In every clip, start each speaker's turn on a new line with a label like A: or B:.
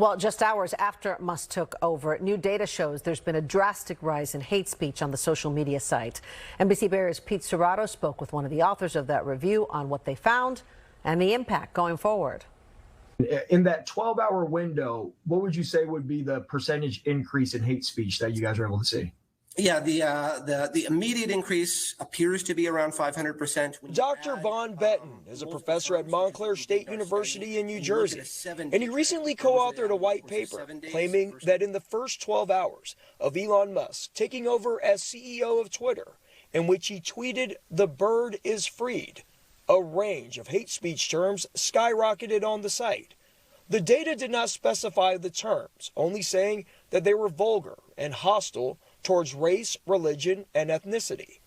A: Well, just hours after Musk took over, new data shows there's been a drastic rise in hate speech on the social media site. NBC Bay Area's Pete Serrato spoke with one of the authors of that review on what they found and the impact going forward.
B: In that 12-hour window, what would you say would be the percentage increase in hate speech that you guys were able to see?
C: Yeah, the immediate increase appears to be around 500%.
D: Dr. Von Betten is a professor at Montclair State University in New Jersey, and he recently co-authored a white paper claiming that in the first 12 hours of Elon Musk taking over as CEO of Twitter, in which he tweeted, "The bird is freed," a range of hate speech terms skyrocketed on the site. The data did not specify the terms, only saying that they were vulgar and hostile towards race, religion, and ethnicity.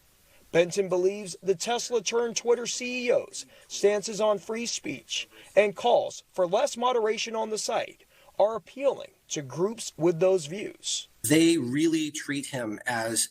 D: Benton believes the Tesla-turned-Twitter CEO's stances on free speech and calls for less moderation on the site are appealing to groups with those views.
C: They really treat him as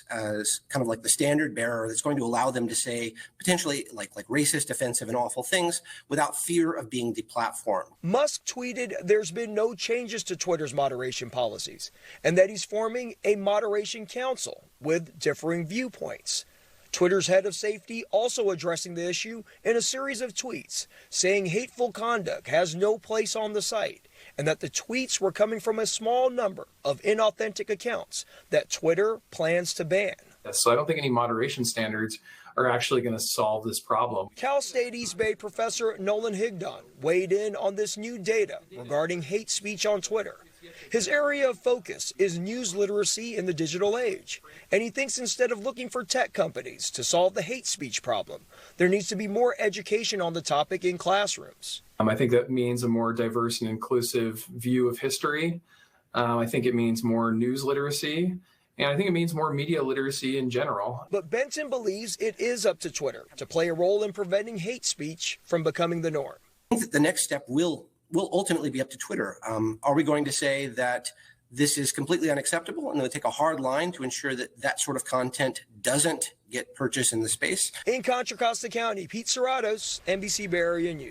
C: kind of like the standard bearer that's going to allow them to say potentially like racist, offensive, and awful things without fear of being deplatformed.
D: Musk tweeted there's been no changes to Twitter's moderation policies and that he's forming a moderation council with differing viewpoints. Twitter's head of safety also addressing the issue in a series of tweets, saying hateful conduct has no place on the site and that the tweets were coming from a small number of inauthentic accounts that Twitter plans to ban.
E: So I don't think any moderation standards are actually going to solve this problem.
D: Cal State East Bay professor Nolan Higdon weighed in on this new data regarding hate speech on Twitter. His area of focus is news literacy in the digital age, and he thinks instead of looking for tech companies to solve the hate speech problem, there needs to be more education on the topic in classrooms.
E: I think that means a more diverse and inclusive view of history. I think it means more news literacy, and I think it means more media literacy in general.
D: But Benton believes it is up to Twitter to play a role in preventing hate speech from becoming the norm.
C: I think that the next step will ultimately be up to Twitter. Are we going to say that this is completely unacceptable and they'll take a hard line to ensure that that sort of content doesn't get purchased in the space?
D: In Contra Costa County, Pete Serratos, NBC Bay Area News.